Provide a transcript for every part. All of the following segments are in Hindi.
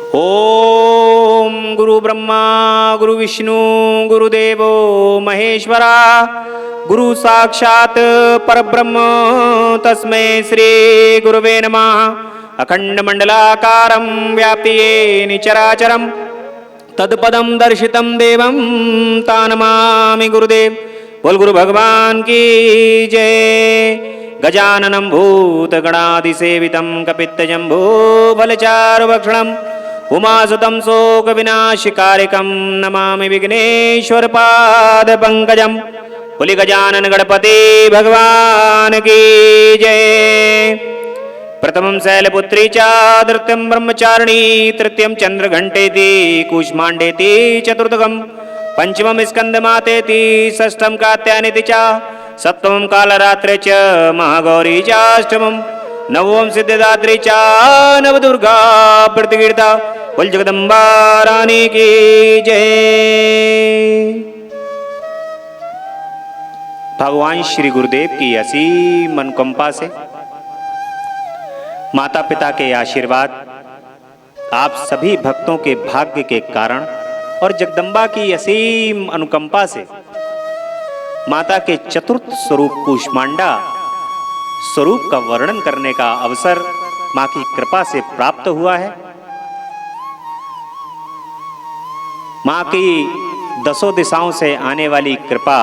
ओम गुरु ब्रह्मा गुरु विष्णु गुरुदेवो महेश्वरा गुरु साक्षात परब्रह्म तस्मै श्री गुरुवे नमः। अखंड मंडलाकारं व्याप्ति येन चराचरं तत्पदं दर्शितं देवं तानमामि गुरुदेव। बोल गुरु भगवान की जय। गजाननं भूतगणाधिसेवितं कपित्तजम्बो फलचारुभक्षणम् उमासुतं शोकविनाशकारिकं नमामि विघ्नेश्वरपादपङ्कजं। बोले गजानन गणपति भगवान की जय। प्रथमं शैलपुत्री च द्वितीयं ब्रह्मचारिणी तृतीयं चन्द्रघण्टेति कूष्माण्डेति चतुर्थकं पंचमं स्कन्दमातेति षष्ठं कात्यायनेति च सप्तमं कालरात्रे च महागौरी चाष्टमं नवम सिद्धिदात्री च नवदुर्गा प्रतिकीर्ता। बोल जगदम्बा रानी की जय। भगवान श्री गुरुदेव की असीम अनुकंपा से माता पिता के आशीर्वाद आप सभी भक्तों के भाग्य के कारण और जगदम्बा की असीम अनुकंपा से माता के चतुर्थ स्वरूप कूष्मांडा स्वरूप का वर्णन करने का अवसर मां की कृपा से प्राप्त हुआ है। मां की दसों दिशाओं से आने वाली कृपा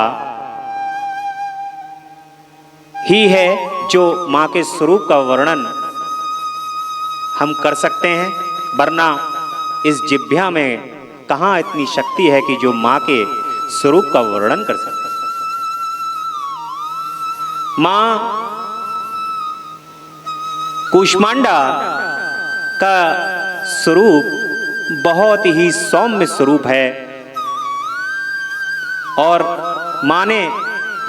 ही है जो मां के स्वरूप का वर्णन हम कर सकते हैं, वरना इस जिह्वा में कहां इतनी शक्ति है कि जो मां के स्वरूप का वर्णन कर सकते। मां कूष्मांडा का स्वरूप बहुत ही सौम्य स्वरूप है और मां ने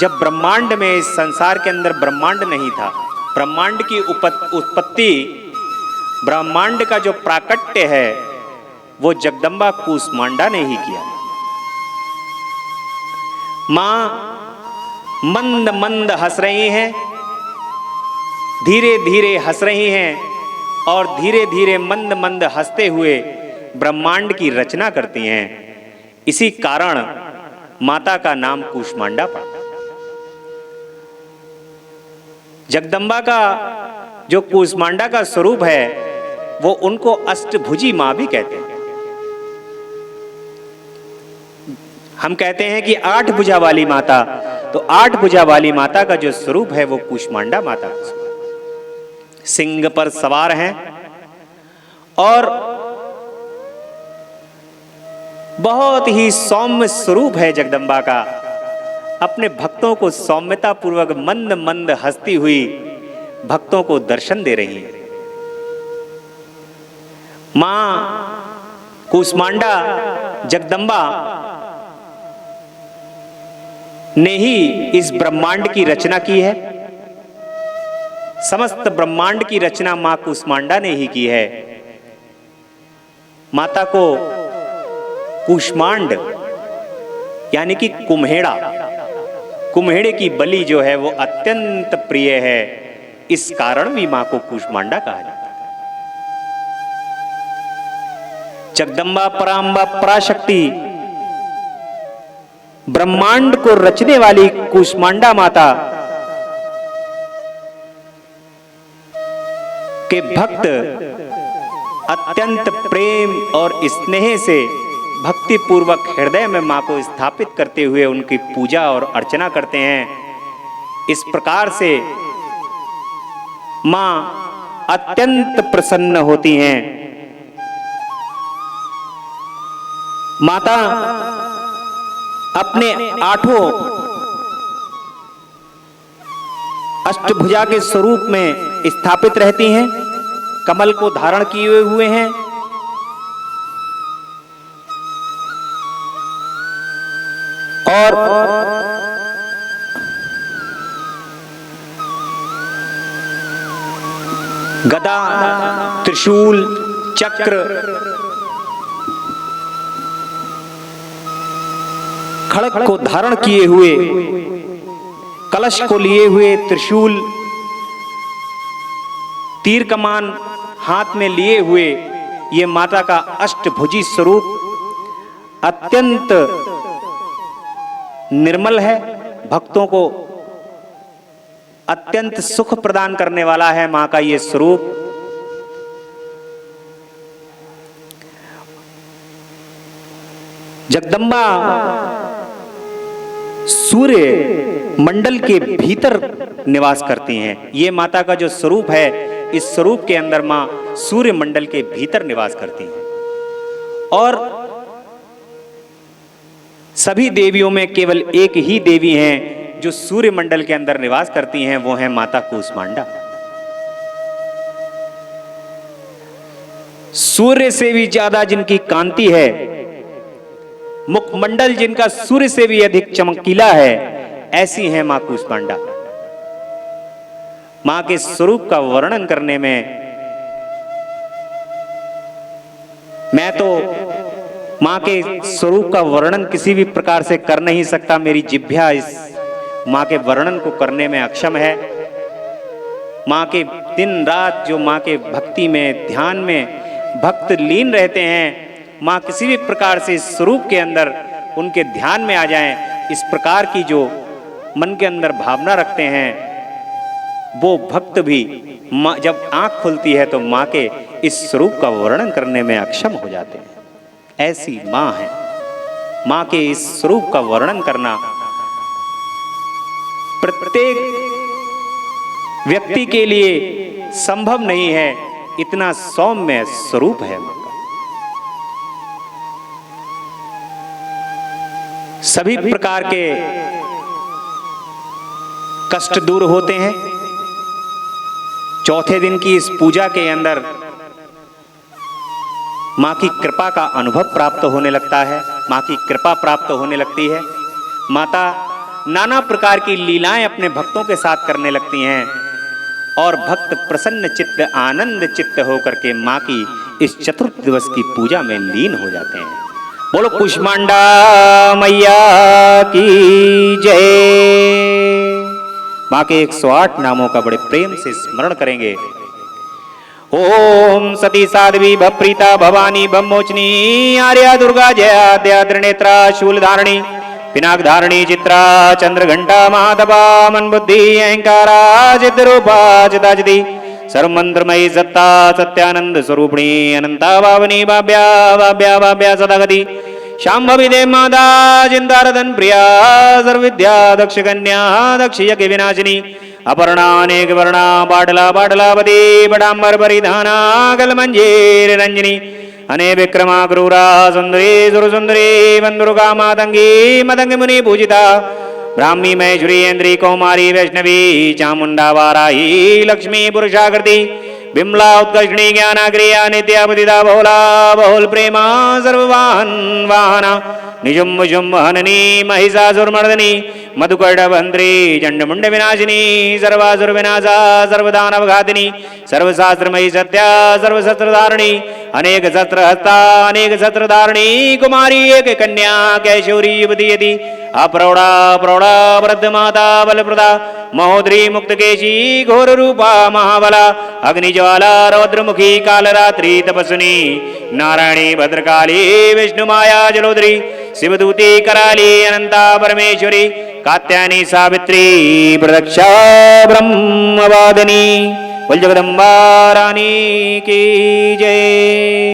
जब ब्रह्मांड में इस संसार के अंदर ब्रह्मांड नहीं था, ब्रह्मांड की उत्पत्ति ब्रह्मांड का जो प्राकट्य है वो जगदम्बा कूष्मांडा ने ही किया। मां मंद मंद हंस रही हैं, धीरे धीरे हंस रही हैं और धीरे धीरे मंद मंद हंसते हुए ब्रह्मांड की रचना करती हैं। इसी कारण माता का नाम कूष्मांडा पड़ा। जगदम्बा का जो कूष्मांडा का स्वरूप है वो उनको अष्टभुजी मां भी कहते हैं। हम कहते हैं कि 8 भुजा वाली माता, तो 8 भुजा वाली माता का जो स्वरूप है वो कूष्मांडा माता का स्वरूप। सिंह पर सवार हैं और बहुत ही सौम्य स्वरूप है जगदम्बा का। अपने भक्तों को सौम्यता पूर्वक मंद मंद हंसती हुई भक्तों को दर्शन दे रही है। मां कूष्मांडा जगदम्बा ने ही इस ब्रह्मांड की रचना की है। समस्त ब्रह्मांड की रचना मां कूष्मांडा ने ही की है। माता को कूष्मांड यानी कि कुम्हेड़ा, कुम्हेड़े की बलि जो है वो अत्यंत प्रिय है। इस कारण भी मां को कूष्मांडा कहा जाता है। जगदम्बा परांबा पराशक्ति ब्रह्मांड को रचने वाली कूष्मांडा माता के भक्त अत्यंत प्रेम और स्नेह से भक्ति पूर्वक हृदय में मां को स्थापित करते हुए उनकी पूजा और अर्चना करते हैं। इस प्रकार से मां अत्यंत प्रसन्न होती हैं। माता अपने 8 अष्टभुजा के स्वरूप में स्थापित रहती हैं, कमल को धारण किए हुए हैं और गदा, त्रिशूल, चक्र, खड़ग को धारण किए हुए, कलश को लिए हुए, त्रिशूल, तीर कमान हाथ में लिए हुए ये माता का अष्टभुजी स्वरूप अत्यंत निर्मल है, भक्तों को अत्यंत सुख प्रदान करने वाला है मां का ये स्वरूप। जगदम्बा सूर्य मंडल के भीतर निवास करती हैं। ये माता का जो स्वरूप है, इस स्वरूप के अंदर मां सूर्य मंडल के भीतर निवास करती हैं। और सभी देवियों में केवल एक ही देवी हैं जो सूर्य मंडल के अंदर निवास करती हैं, वो है माता कूष्मांडा। सूर्य से भी ज्यादा जिनकी कांति है, मुखमंडल जिनका सूर्य से भी अधिक चमकीला है, ऐसी है मां कूष्मांडा। मां के स्वरूप का वर्णन करने में मैं तो मां के स्वरूप का वर्णन किसी भी प्रकार से कर नहीं सकता। मेरी जिह्वा इस मां के वर्णन को करने में अक्षम है। मां के दिन रात जो मां के भक्ति में, ध्यान में भक्त लीन रहते हैं, मां किसी भी प्रकार से इस स्वरूप के अंदर उनके ध्यान में आ जाएं, इस प्रकार की जो मन के अंदर भावना रखते हैं, वो भक्त भी जब आंख खुलती है तो मां के इस स्वरूप का वर्णन करने में अक्षम हो जाते हैं। ऐसी मां है। मां के इस स्वरूप का वर्णन करना प्रत्येक व्यक्ति के लिए संभव नहीं है, इतना सौम्य स्वरूप है मां का। सभी प्रकार के कष्ट दूर होते हैं। चौथे दिन की इस पूजा के अंदर मां की कृपा का अनुभव प्राप्त होने लगता है, मां की कृपा प्राप्त होने लगती है। माता नाना प्रकार की लीलाएं अपने भक्तों के साथ करने लगती हैं और भक्त प्रसन्न चित्त, आनंद चित्त होकर के मां की इस चतुर्थ दिवस की पूजा में लीन हो जाते हैं। बोलो कूष्मांडा मैया की जय। मां के 108 नामों का बड़े प्रेम से स्मरण करेंगे। ओम सती साध्वी भप्रीता भवानी ब्रह्मोचनी आर्या दुर्गा जया दया त्रिनेत्रा शूलधारिणी पिनाक धारिणी चित्रा चंद्रघंटा महादबा मन बुद्धि अहंकारा चिद्रूपा चिदाचिदी सर्वमंत्रमयी सत्ता सत्यानंद स्वरूपिणी अनंता भावनी भाव्या भाव्या भाव्या सदागति शांभवी देव माता चिंतारदन प्रिया सर्वविद्या दक्ष कन्या दक्ष यज्ञ विनाशिनी अपर्णानेक वर्णा पाटला पाटलापति पटांबर परिधाना कलमंजीर रंजनी अने विक्रमा क्रूरा सुंदरी सुरसुंदरी बंदुर्गा मातंगी मदंग मुनि पूजिता ब्राह्मी महेश्वरी इंद्री कौमारी वैष्णवी चामुंडा वाराही लक्ष्मी पुरुषाकृति बिमला उत्कर्षणी ज्ञानाग्रिया नित्यापतिता बहुला बहुल प्रेमा सर्ववाहन वाहना निजुम्ब जुम्ब हननी महिषासुरमर्दनी मधुकर्णभंत्री चंडमुंड विनाशिनी सर्वासुर विनाशा सर्वदानव घातिनी सर्वशास्त्रमयी सत्या सर्वशस्त्रधारिणी अनेक शस्त्र हस्ता अनेक शस्त्रधारिणी कुमारी एक कन्या कैशोरी युवती यदि अप्रौढ़ा प्रौढ़ा वृद्ध माता बलप्रदा महोदरी मुक्तकेशी घोर रूपा महाबला अग्निज्वाला रौद्रमुखी कालरात्रि तपस्विनी नारायणी भद्रकाली विष्णुमाया जलोदरी शिवदूती कराली अनंता परमेश्वरी कात्यायनी सावित्री प्रदक्षा ब्रह्मवादिनी बोल जगदम्बा रानी की जय।